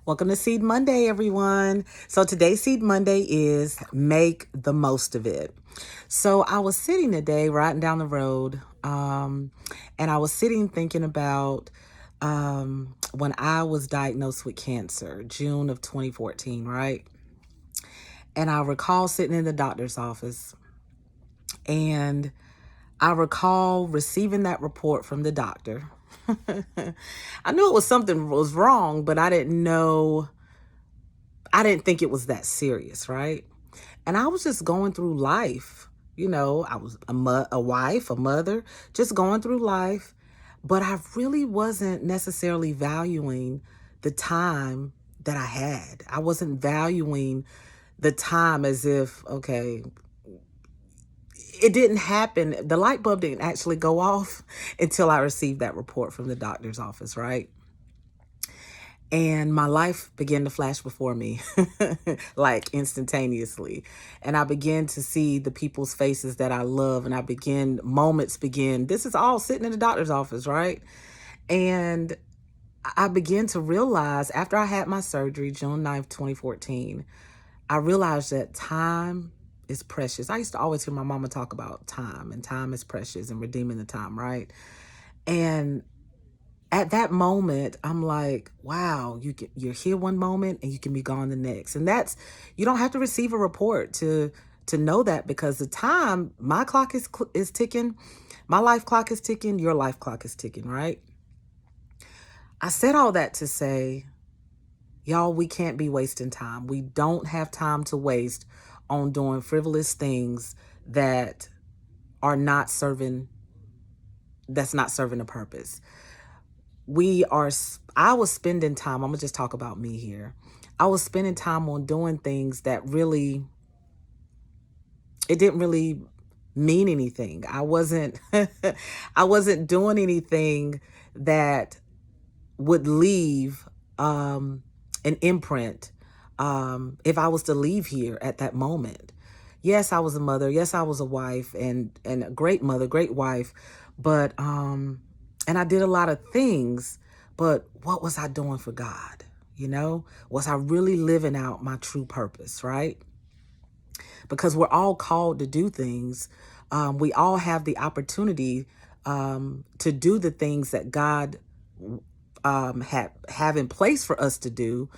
Welcome to Seed Monday, everyone. So today's Seed Monday is make the most of it. So I was sitting today riding down the road, and I was sitting thinking about when I was diagnosed with cancer, June of 2014, right? And I recall sitting in the doctor's office, and I recall receiving that report from the doctor. I knew it was something was wrong, but I didn't think it was that serious, right? And I was just going through life. I was a wife, a mother, just going through life. But I really wasn't necessarily valuing the time that I had. I wasn't valuing the time as if, okay, it didn't happen. The light bulb didn't actually go off until I received that report from the doctor's office, right? And my life began to flash before me, like instantaneously. And I began to see the people's faces that I love. And moments begin. This is all sitting in the doctor's office, right? And I began to realize after I had my surgery, June 9th, 2014, I realized that time is precious. I used to always hear my mama talk about time, and time is precious and redeeming the time, right? And at that moment, I'm like, wow, you're here one moment and you can be gone the next. And you don't have to receive a report to know that, because the time, my clock is ticking, my life clock is ticking, your life clock is ticking, right? I said all that to say, y'all, we can't be wasting time. We don't have time to waste on doing frivolous things are not serving, that's not serving a purpose. I was spending time, I'm gonna just talk about me here. I was spending time on doing things that it didn't really mean anything. I wasn't I wasn't doing anything that would leave an imprint if I was to leave here at that moment. Yes, I was a mother. Yes, I was a wife, and a great mother, great wife. But and I did a lot of things, but what was I doing for God? Was I really living out my true purpose, right? Because we're all called to do things. We all have the opportunity to do the things that God have in place for us to do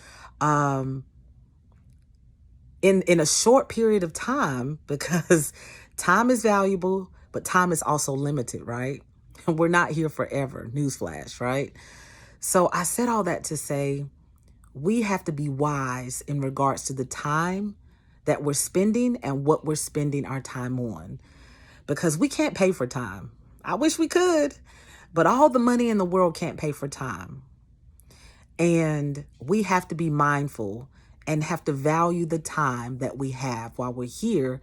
in a short period of time, because time is valuable, but time is also limited, right? And we're not here forever. Newsflash, right? So I said all that to say we have to be wise in regards to the time that we're spending and what we're spending our time on, because we can't pay for time. I wish we could, but all the money in the world can't pay for time. And we have to be mindful and have to value the time that we have while we're here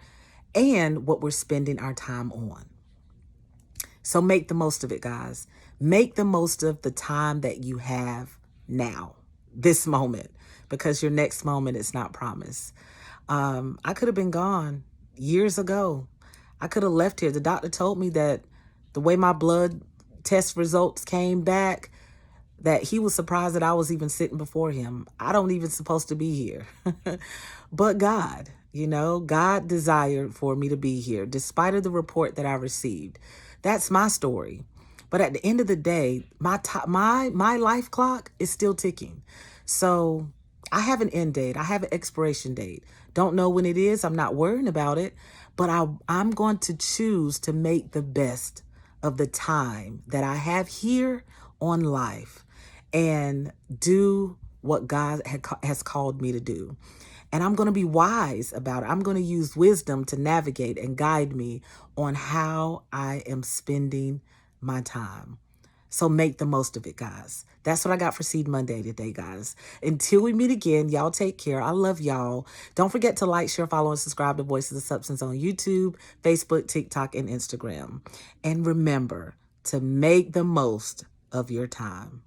and what we're spending our time on. So make the most of it, guys. Make the most of the time that you have now, this moment, because your next moment is not promised. I could have been gone years ago. I could have left here. The doctor told me that the way my blood test results came back, that he was surprised that I was even sitting before him. I don't even supposed to be here. But God, God desired for me to be here despite of the report that I received. That's my story. But at the end of the day, my life clock is still ticking. So I have an end date. I have an expiration date. Don't know when it is. I'm not worrying about it. But I'm going to choose to make the best of the time that I have here on life and do what God has called me to do. And I'm going to be wise about it. I'm going to use wisdom to navigate and guide me on how I am spending my time. So make the most of it, guys. That's what I got for Seed Monday today, guys. Until we meet again, y'all take care. I love y'all. Don't forget to like, share, follow, and subscribe to Voices of Substance on YouTube, Facebook, TikTok, and Instagram. And remember to make the most of your time.